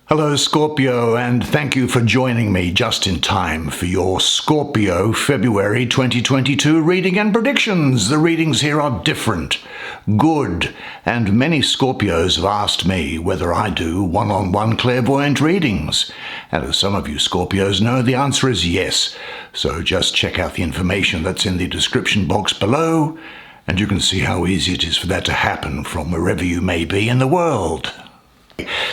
Hello, Scorpio, and thank you for joining me just in time for your Scorpio February 2022 reading and predictions. The readings here are different, good, and many Scorpios have asked me whether I do one-on-one clairvoyant readings. And as some of you Scorpios know, the answer is yes. So just check out the information that's in the description box below, and you can see how easy it is for that to happen from wherever you may be in the world.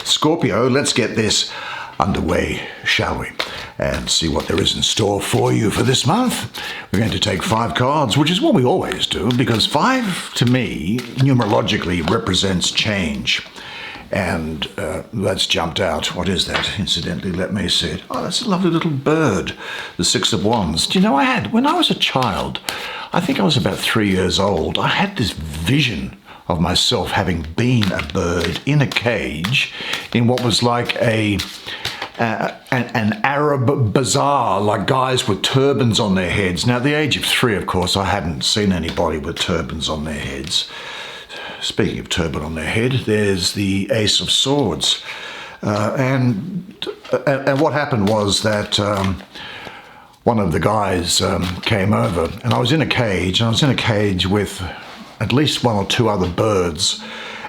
Scorpio, let's get this underway, shall we? And see what there is in store for you for this month. We're going to take 5 cards, which is what we always do, because 5, to me, numerologically represents change. And that's jumped out. What is that? Incidentally, let me see it. Oh, that's a lovely little bird, the 6 of Wands. Do you know, when I was a child, I think I was about 3 years old, I had this vision of myself having been a bird in a cage in what was like an Arab bazaar, like guys with turbans on their heads. Now, at the age of 3, of course, I hadn't seen anybody with turbans on their heads. Speaking of turban on their head, there's the Ace of Swords. And what happened was that one of the guys came over, and I was in a cage, with at least 1 or 2 other birds,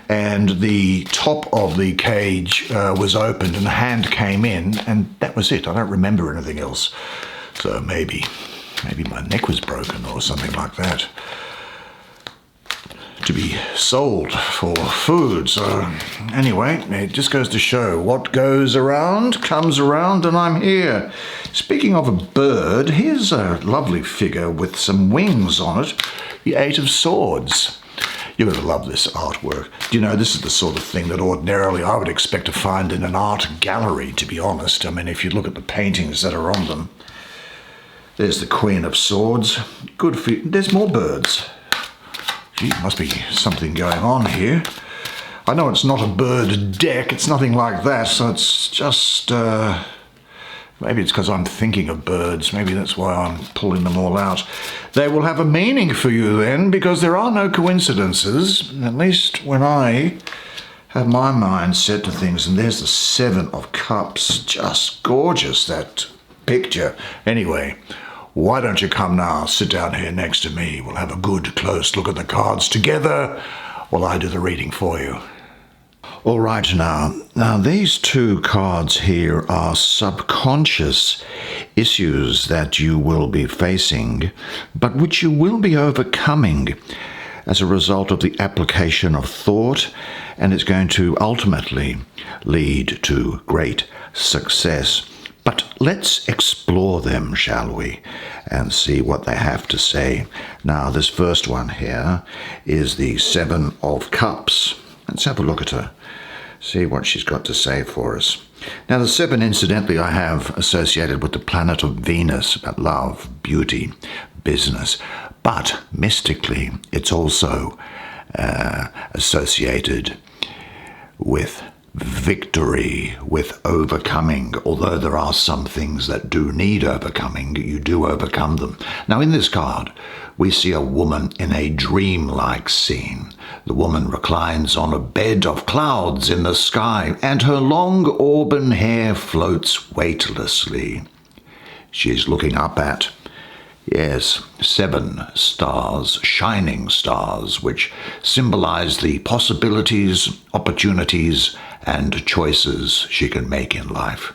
and the top of the cage was opened and a hand came in, and that was it. I don't remember anything else. So maybe my neck was broken or something like that, to be sold for food. So anyway, it just goes to show what goes around comes around, and I'm here. Speaking of a bird, here's a lovely figure with some wings on it, the 8 of Swords. You're going to love this artwork. You know, this is the sort of thing that ordinarily I would expect to find in an art gallery, to be honest. I mean, if you look at the paintings that are on them. There's the Queen of Swords. Good for you. There's more birds. Gee, must be something going on here. I know it's not a bird deck, it's nothing like that, so it's just, maybe it's because I'm thinking of birds, maybe that's why I'm pulling them all out. They will have a meaning for you then, because there are no coincidences, at least when I have my mind set to things. And there's the 7 of Cups, just gorgeous, that picture. Anyway, why don't you come now, sit down here next to me, we'll have a good close look at the cards together while I do the reading for you. All right, now these 2 cards here are subconscious issues that you will be facing, but which you will be overcoming as a result of the application of thought, and it's going to ultimately lead to great success. But let's explore them, shall we, and see what they have to say. Now, this first one here is the 7 of Cups. Let's have a look at her, see what she's got to say for us. Now, the 7, incidentally, I have associated with the planet of Venus, about love, beauty, business. But mystically, it's also associated with victory, with overcoming. Although there are some things that do need overcoming, you do overcome them. Now, in this card, we see a woman in a dreamlike scene. The woman reclines on a bed of clouds in the sky, and her long auburn hair floats weightlessly. She's looking up at, yes, 7 stars, shining stars, which symbolize the possibilities, opportunities, and choices she can make in life.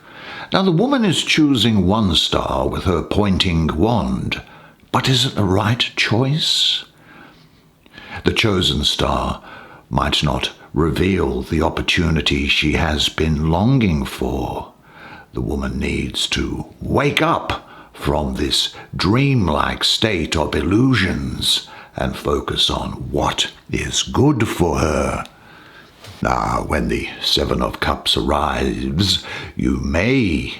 Now, the woman is choosing 1 star with her pointing wand, but is it the right choice? The chosen star might not reveal the opportunity she has been longing for. The woman needs to wake up from this dreamlike state of illusions and focus on what is good for her. Now, when the 7 of Cups arrives, you may,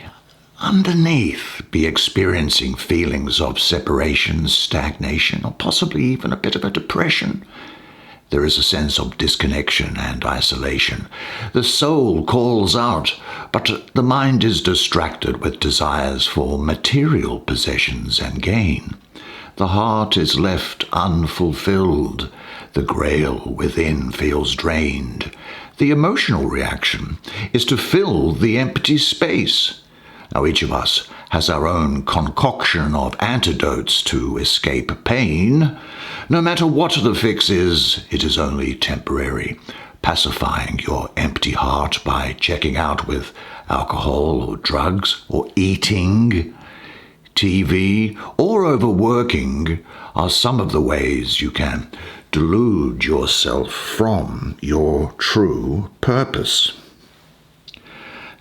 underneath, be experiencing feelings of separation, stagnation, or possibly even a bit of a depression. There is a sense of disconnection and isolation. The soul calls out, but the mind is distracted with desires for material possessions and gain. The heart is left unfulfilled. The grail within feels drained. The emotional reaction is to fill the empty space. Now, each of us has our own concoction of antidotes to escape pain. No matter what the fix is, it is only temporary. Pacifying your empty heart by checking out with alcohol or drugs or eating, TV, or overworking are some of the ways you can delude yourself from your true purpose.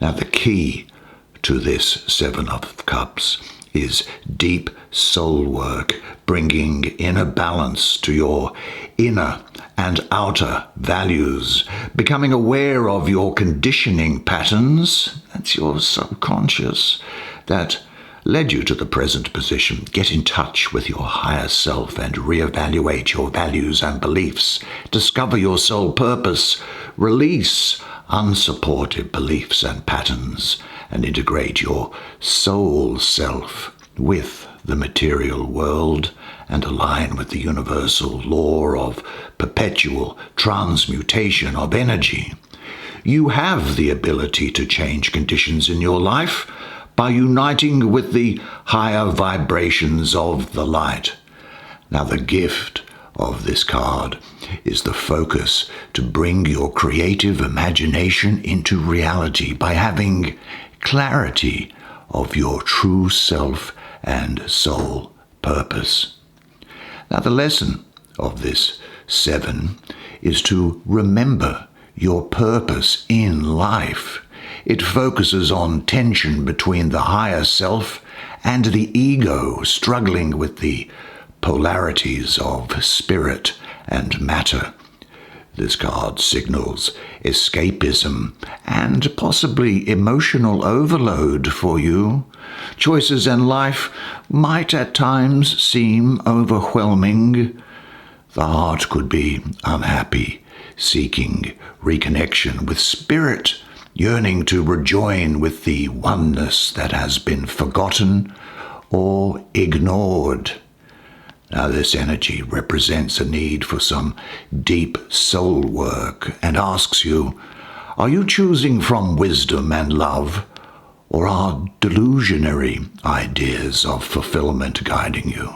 Now, the key to this Seven of Cups is deep soul work, bringing inner balance to your inner and outer values, becoming aware of your conditioning patterns, that's your subconscious, that led you to the present position. Get in touch with your higher self and reevaluate your values and beliefs. Discover your soul purpose. Release unsupportive beliefs and patterns and integrate your soul self with the material world and align with the universal law of perpetual transmutation of energy. You have the ability to change conditions in your life by uniting with the higher vibrations of the light. Now, the gift of this card is the focus to bring your creative imagination into reality by having clarity of your true self and soul purpose. Now, the lesson of this 7 is to remember your purpose in life. It focuses on tension between the higher self and the ego, struggling with the polarities of spirit and matter. This card signals escapism and possibly emotional overload for you. Choices in life might at times seem overwhelming. The heart could be unhappy, seeking reconnection with spirit, yearning to rejoin with the oneness that has been forgotten or ignored. Now, this energy represents a need for some deep soul work and asks you, are you choosing from wisdom and love, or are delusionary ideas of fulfillment guiding you?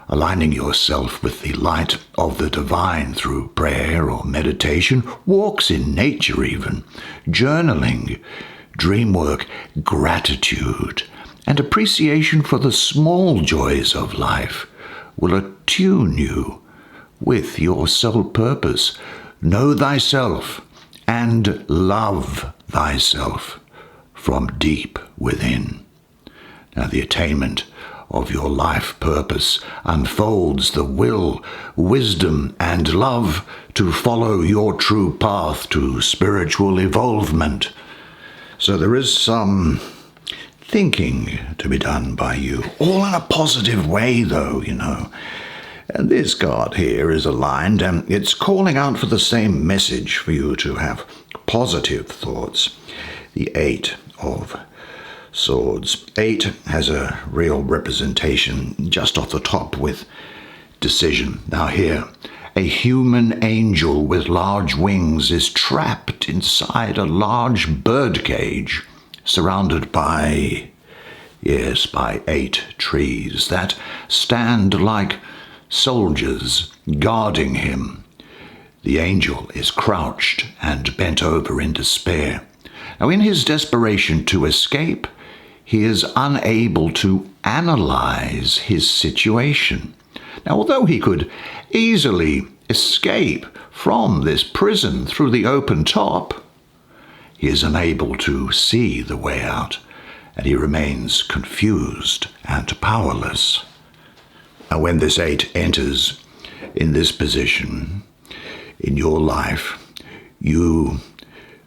Aligning yourself with the light of the divine through prayer or meditation, walks in nature even, journaling, dream work, gratitude, and appreciation for the small joys of life will attune you with your soul purpose. Know thyself and love thyself from deep within. Now, the attainment of your life purpose unfolds the will, wisdom, and love to follow your true path to spiritual evolvement. So there is some thinking to be done by you, all in a positive way though, And this card here is aligned and it's calling out for the same message for you to have positive thoughts. The 8 of Swords. 8 has a real representation just off the top with decision. Now here, a human angel with large wings is trapped inside a large bird cage, surrounded by 8 trees that stand like soldiers guarding him. The angel is crouched and bent over in despair. Now, in his desperation to escape, he is unable to analyze his situation. Now, although he could easily escape from this prison through the open top, he is unable to see the way out, and he remains confused and powerless. Now, when this 8 enters in this position in your life, you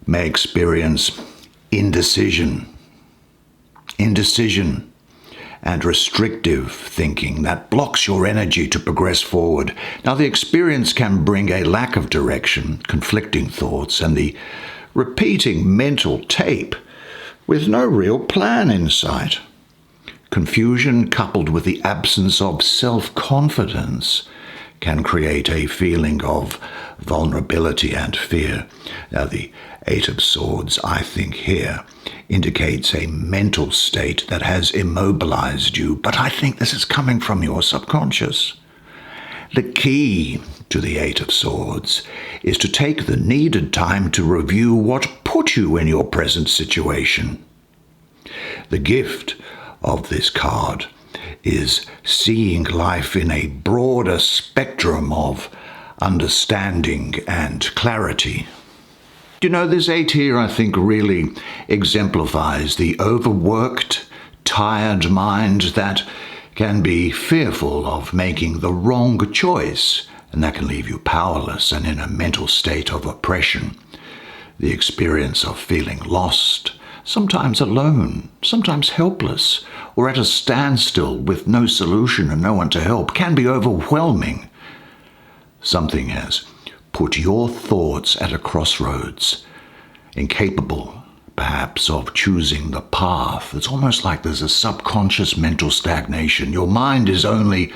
may experience indecision and restrictive thinking that blocks your energy to progress forward. Now, the experience can bring a lack of direction, conflicting thoughts, and the repeating mental tape with no real plan in sight. Confusion coupled with the absence of self-confidence can create a feeling of vulnerability and fear. Now, the Eight of Swords, I think here, indicates a mental state that has immobilized you, but I think this is coming from your subconscious. The key to the Eight of Swords is to take the needed time to review what put you in your present situation. The gift of this card is seeing life in a broader spectrum of understanding and clarity. You know, this 8 here, I think, really exemplifies the overworked, tired mind that can be fearful of making the wrong choice, and that can leave you powerless and in a mental state of oppression. The experience of feeling lost, sometimes alone, sometimes helpless, or at a standstill with no solution and no one to help, can be overwhelming. Something has put your thoughts at a crossroads, incapable, perhaps, of choosing the path. It's almost like there's a subconscious mental stagnation. Your mind is only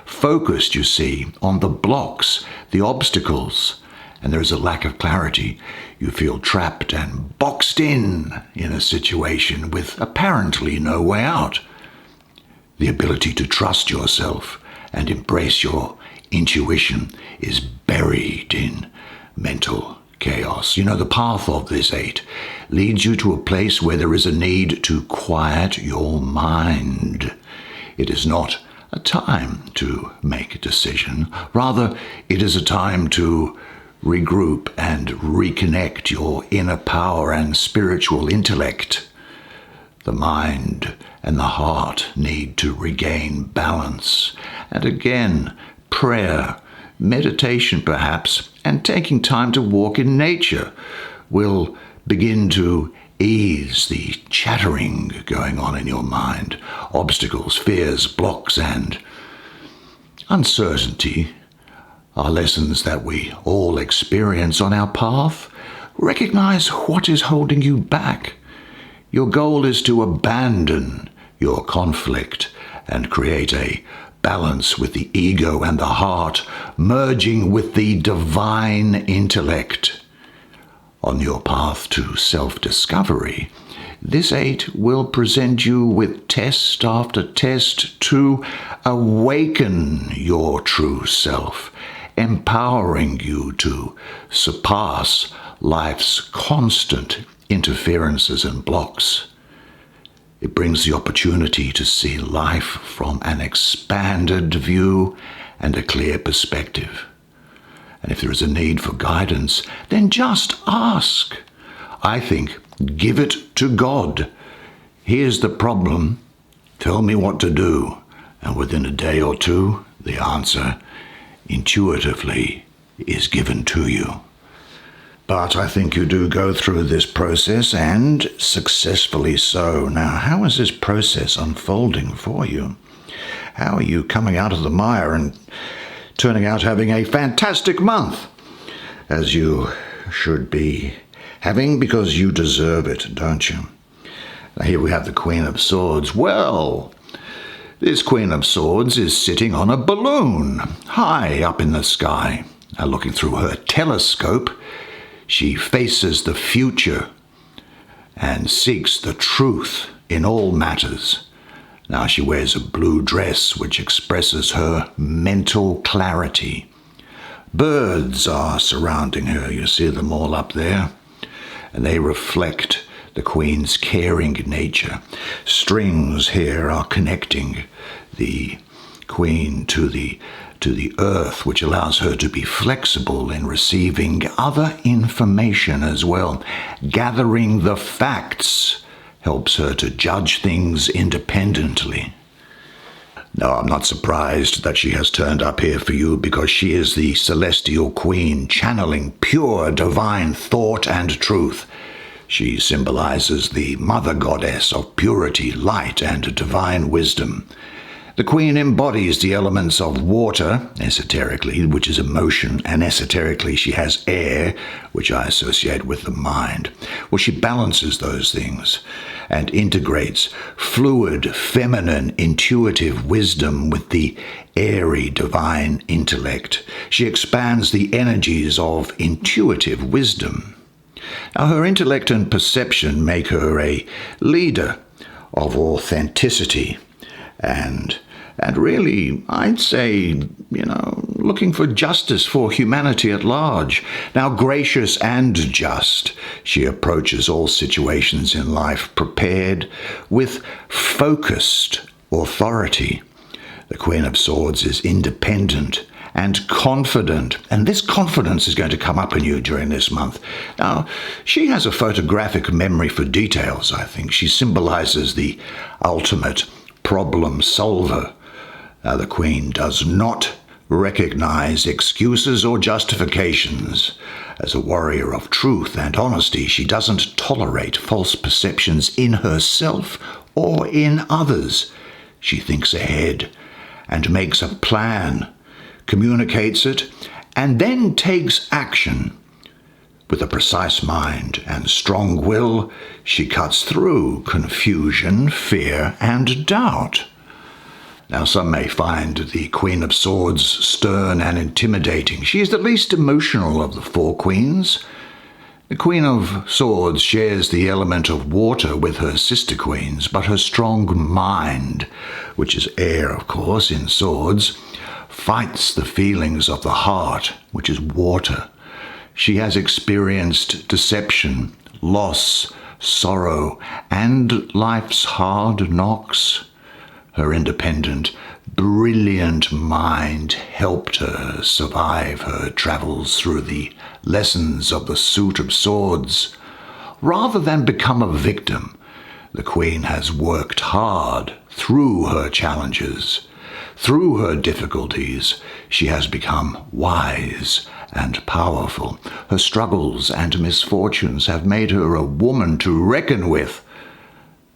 focused, you see, on the blocks, the obstacles, and there is a lack of clarity. You feel trapped and boxed in a situation with apparently no way out. The ability to trust yourself and embrace your intuition is buried in mental chaos. You know, the path of this 8 leads you to a place where there is a need to quiet your mind. It is not a time to make a decision. Rather, it is a time to regroup and reconnect your inner power and spiritual intellect. The mind and the heart need to regain balance. And again, prayer, meditation perhaps, and taking time to walk in nature will begin to ease the chattering going on in your mind. Obstacles, fears, blocks, and uncertainty are lessons that we all experience on our path. Recognize what is holding you back. Your goal is to abandon your conflict and create a balance with the ego and the heart, merging with the divine intellect. On your path to self-discovery, this 8 will present you with test after test to awaken your true self, empowering you to surpass life's constant interferences and blocks. It brings the opportunity to see life from an expanded view and a clear perspective. And if there is a need for guidance, then just ask. I think, give it to God. Here's the problem. Tell me what to do. And within a day or two, the answer intuitively is given to you. But I think you do go through this process, and successfully so. Now, how is this process unfolding for you? How are you coming out of the mire and turning out having a fantastic month, as you should be having, because you deserve it, don't you? Now, here we have the Queen of Swords. Well, this Queen of Swords is sitting on a balloon high up in the sky. Now, looking through her telescope, she faces the future and seeks the truth in all matters. Now she wears a blue dress which expresses her mental clarity. Birds are surrounding her. You see them all up there, and they reflect the Queen's caring nature. Strings here are connecting the Queen to the earth, which allows her to be flexible in receiving other information as well. Gathering the facts helps her to judge things independently. No, I'm not surprised that she has turned up here for you, because she is the celestial queen, channeling pure divine thought and truth. She symbolizes the mother goddess of purity, light, and divine wisdom. The Queen embodies the elements of water, esoterically, which is emotion, and esoterically she has air, which I associate with the mind. Well, she balances those things, and integrates fluid, feminine, intuitive wisdom with the airy divine intellect. She expands the energies of intuitive wisdom. Now, her intellect and perception make her a leader of authenticity and really, I'd say, looking for justice for humanity at large. Now, gracious and just, she approaches all situations in life prepared with focused authority. The Queen of Swords is independent and confident, and this confidence is going to come up in you during this month. Now, she has a photographic memory for details, I think. She symbolizes the ultimate problem solver. The Queen does not recognize excuses or justifications. As a warrior of truth and honesty, she doesn't tolerate false perceptions in herself or in others. She thinks ahead and makes a plan, communicates it, and then takes action. With a precise mind and strong will, she cuts through confusion, fear, and doubt. Now, some may find the Queen of Swords stern and intimidating. She is the least emotional of the four queens. The Queen of Swords shares the element of water with her sister queens, but her strong mind, which is air, of course, in swords, fights the feelings of the heart, which is water. She has experienced deception, loss, sorrow, and life's hard knocks. Her independent, brilliant mind helped her survive her travels through the lessons of the suit of swords. Rather than become a victim, the Queen has worked hard through her challenges. Through her difficulties, she has become wise and powerful. Her struggles and misfortunes have made her a woman to reckon with.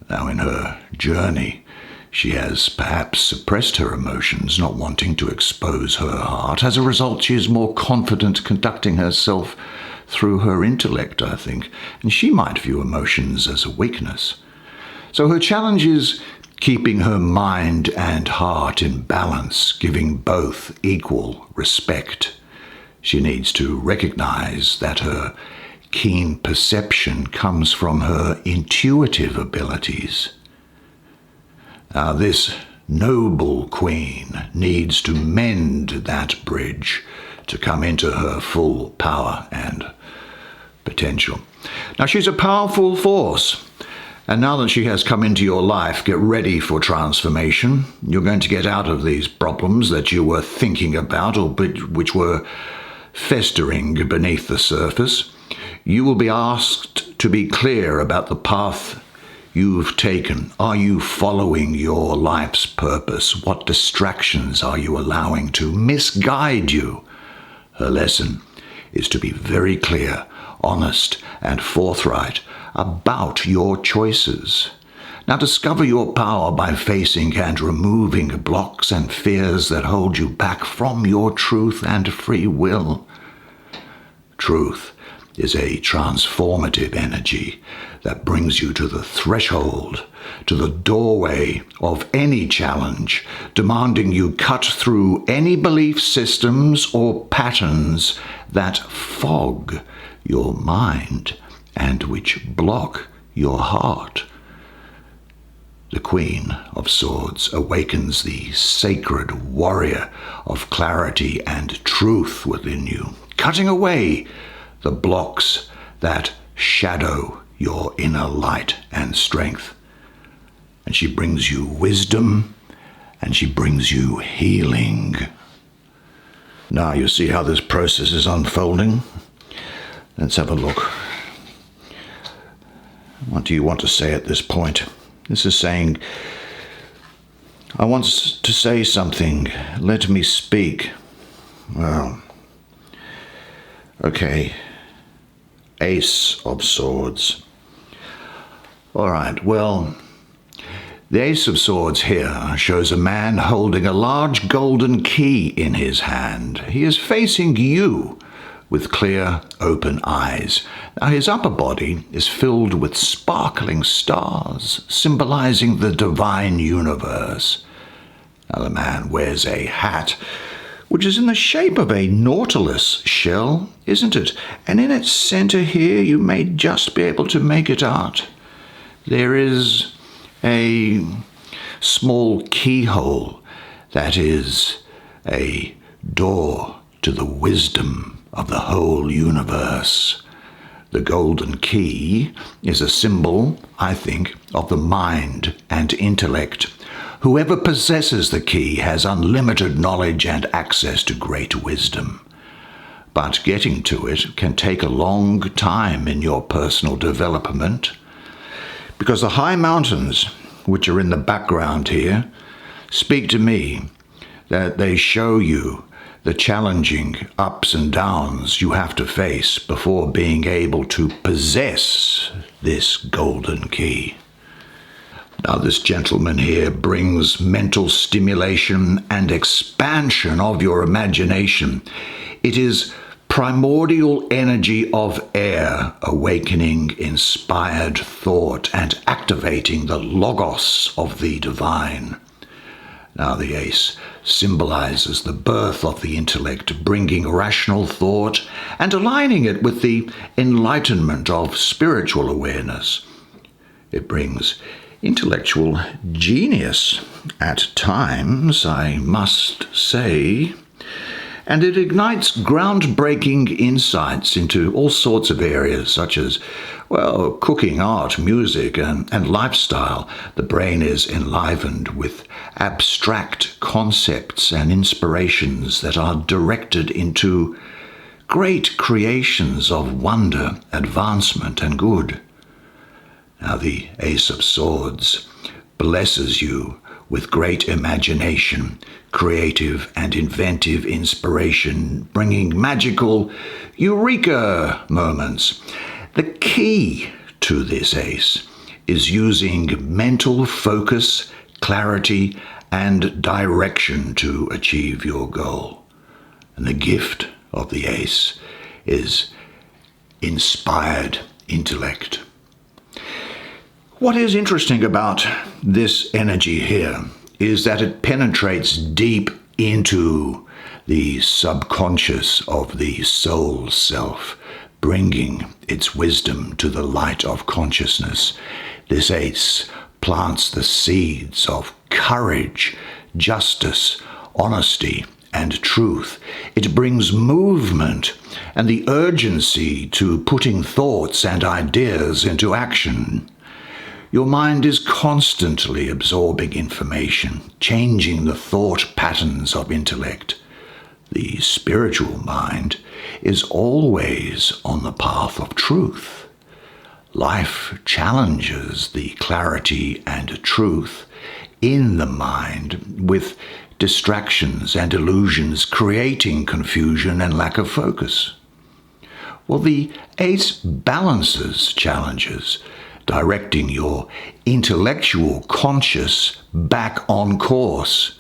Now, in her journey, she has perhaps suppressed her emotions, not wanting to expose her heart. As a result, she is more confident conducting herself through her intellect, I think, and she might view emotions as a weakness. So her challenge is keeping her mind and heart in balance, giving both equal respect. She needs to recognize that her keen perception comes from her intuitive abilities. Now, this noble queen needs to mend that bridge to come into her full power and potential. Now, she's a powerful force, and now that she has come into your life, get ready for transformation. You're going to get out of these problems that you were thinking about or which were festering beneath the surface. You will be asked to be clear about the path you've taken. Are you following your life's purpose? What distractions are you allowing to misguide you? Her lesson is to be very clear, honest, and forthright about your choices. Now, discover your power by facing and removing blocks and fears that hold you back from your truth and free will. Truth is a transformative energy that brings you to the threshold, to the doorway of any challenge, demanding you cut through any belief systems or patterns that fog your mind and which block your heart. The Queen of Swords awakens the sacred warrior of clarity and truth within you, cutting away the blocks that shadow your inner light and strength. And she brings you wisdom, and she brings you healing. Now you see how this process is unfolding. Let's have a look. What do you want to say at this point? This is saying, I want to say something. Let me speak. Well, okay. Ace of Swords. All right, well, the Ace of Swords here shows a man holding a large golden key in his hand. He is facing you with clear, open eyes. Now, his upper body is filled with sparkling stars, symbolizing the divine universe. Now, the man wears a hat, which is in the shape of a nautilus shell, isn't it? And in its center here, you may just be able to make it out. There is a small keyhole that is a door to the wisdom of the whole universe. The golden key is a symbol, I think, of the mind and intellect. Whoever possesses the key has unlimited knowledge and access to great wisdom. But getting to it can take a long time in your personal development, because the high mountains, which are in the background here, speak to me that they show you the challenging ups and downs you have to face before being able to possess this golden key. Now, this gentleman here brings mental stimulation and expansion of your imagination. It is primordial energy of air, awakening inspired thought and activating the logos of the divine. Now, the ace symbolizes the birth of the intellect, bringing rational thought and aligning it with the enlightenment of spiritual awareness. It brings intellectual genius at times, I must say, and it ignites groundbreaking insights into all sorts of areas such as, well, cooking, art, music, and lifestyle. The brain is enlivened with abstract concepts and inspirations that are directed into great creations of wonder, advancement, and good. Now, the Ace of Swords blesses you with great imagination, creative and inventive inspiration, bringing magical eureka moments. The key to this ace is using mental focus, clarity, and direction to achieve your goal. And the gift of the ace is inspired intellect. What is interesting about this energy here is that it penetrates deep into the subconscious of the soul self, bringing its wisdom to the light of consciousness. This ace plants the seeds of courage, justice, honesty, and truth. It brings movement and the urgency to putting thoughts and ideas into action. Your mind is constantly absorbing information, changing the thought patterns of intellect. The spiritual mind is always on the path of truth. Life challenges the clarity and truth in the mind with distractions and illusions, creating confusion and lack of focus. Well, the ace balances challenges, directing your intellectual conscious back on course.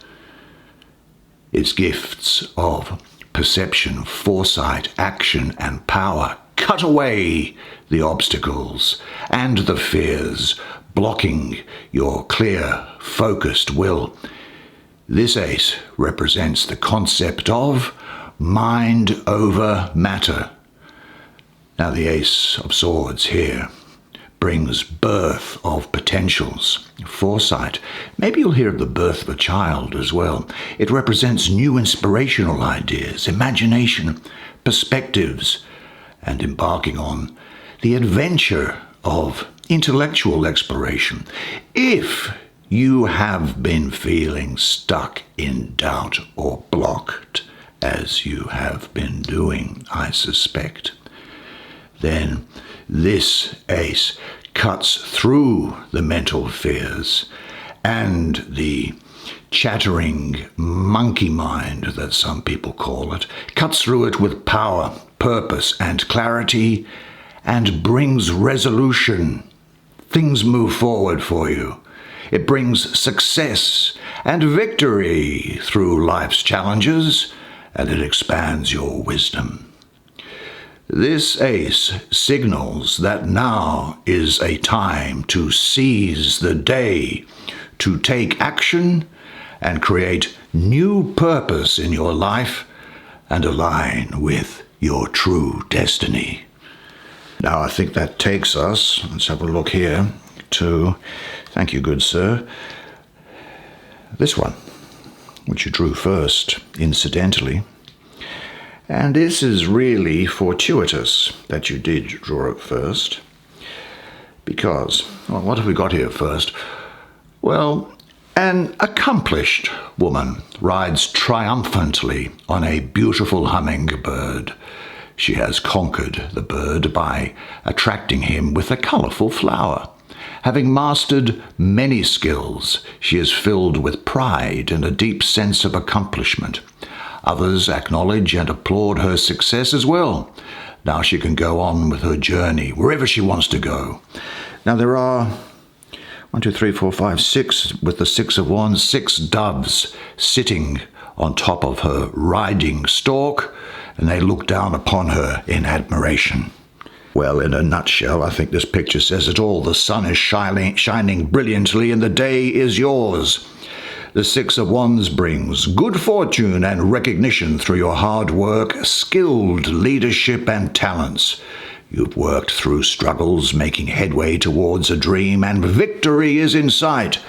Its gifts of perception, foresight, action, and power cut away the obstacles and the fears, blocking your clear, focused will. This ace represents the concept of mind over matter. Now, the Ace of Swords here brings birth of potentials, foresight. Maybe you'll hear of the birth of a child as well. It represents new inspirational ideas, imagination, perspectives, and embarking on the adventure of intellectual exploration. If you have been feeling stuck in doubt or blocked, as you have been doing, I suspect, then this ace cuts through the mental fears and the chattering monkey mind that some people call it, cuts through it with power, purpose, and clarity, and brings resolution. Things move forward for you. It brings success and victory through life's challenges, and it expands your wisdom. This ace signals that now is a time to seize the day, to take action and create new purpose in your life and align with your true destiny. Now I think that takes us, let's have a look here, to, thank you good sir, this one, which you drew first, incidentally. And this is really fortuitous that you did draw it first, because, well, what have we got here first? Well, an accomplished woman rides triumphantly on a beautiful hummingbird. She has conquered the bird by attracting him with a colourful flower. Having mastered many skills, she is filled with pride and a deep sense of accomplishment. Others acknowledge and applaud her success as well. Now she can go on with her journey, wherever she wants to go. Now there are 1, 2, 3, 4, 5, 6, with the 6 of Wands, 6 doves sitting on top of her riding stalk, and they look down upon her in admiration. Well, in a nutshell, I think this picture says it all. The sun is shining brilliantly, and the day is yours. The 6 of Wands brings good fortune and recognition through your hard work, skilled leadership and talents. You've worked through struggles, making headway towards a dream, and victory is in sight.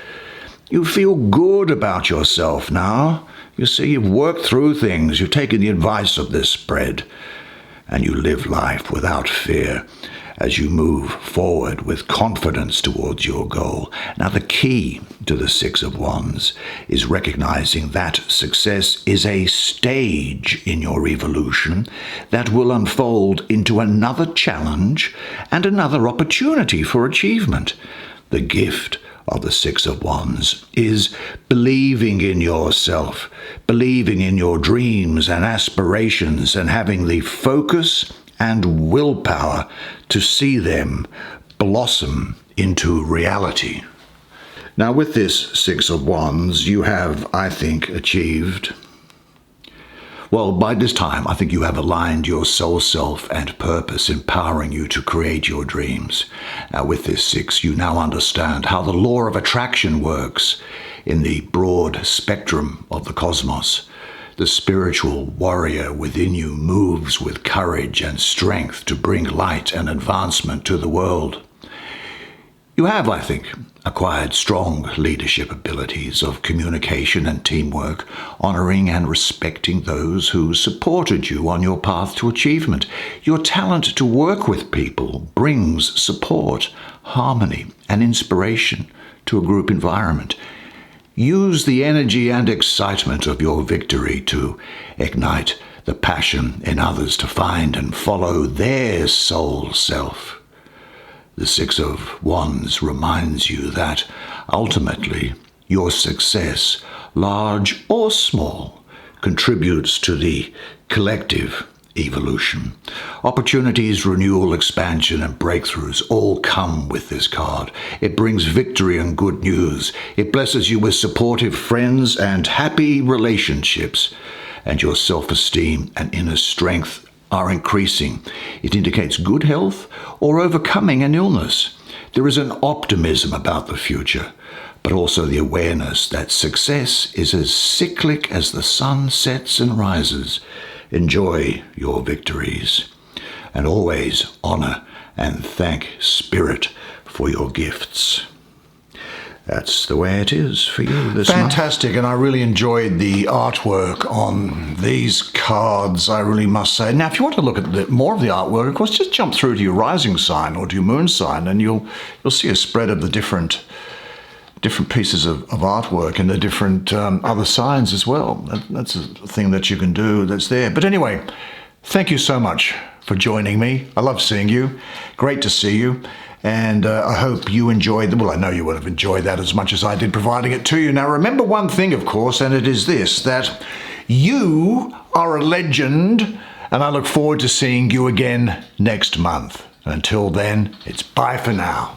You feel good about yourself now. You see, you've worked through things. You've taken the advice of this spread, and you live life without fear as you move forward with confidence towards your goal. Now, the key to the 6 of Wands is recognizing that success is a stage in your evolution that will unfold into another challenge and another opportunity for achievement. The gift of the 6 of Wands is believing in yourself, believing in your dreams and aspirations, and having the focus and willpower to see them blossom into reality. Now, with this 6 of Wands, you have, I think, achieved, well, by this time, I think you have aligned your soul self and purpose, empowering you to create your dreams. Now, with this 6, you now understand how the law of attraction works in the broad spectrum of the cosmos. The spiritual warrior within you moves with courage and strength to bring light and advancement to the world. You have, I think, acquired strong leadership abilities of communication and teamwork, honoring and respecting those who supported you on your path to achievement. Your talent to work with people brings support, harmony, and inspiration to a group environment. Use the energy and excitement of your victory to ignite the passion in others to find and follow their soul self. The 6 of Wands reminds you that ultimately your success, large or small, contributes to the collective evolution. Opportunities, renewal, expansion, and breakthroughs all come with this card. It brings victory and good news. It blesses you with supportive friends and happy relationships, and your self-esteem and inner strength are increasing. It indicates good health or overcoming an illness. There is an optimism about the future, but also the awareness that success is as cyclic as the sun sets and rises. Enjoy your victories, and always honor and thank Spirit for your gifts. That's the way it is for you this month. Fantastic, and I really enjoyed the artwork on these cards, I really must say. Now, if you want to look at more of the artwork, of course, just jump through to your rising sign or to your moon sign, and you'll see a spread of the different pieces of artwork and the different other signs as well. That's a thing that you can do that's there. But anyway, thank you so much for joining me. I love seeing you. Great to see you. And I hope you enjoyed, well, I know you would have enjoyed that as much as I did providing it to you. Now, remember one thing, of course, and it is this, that you are a legend, and I look forward to seeing you again next month. Until then, it's bye for now.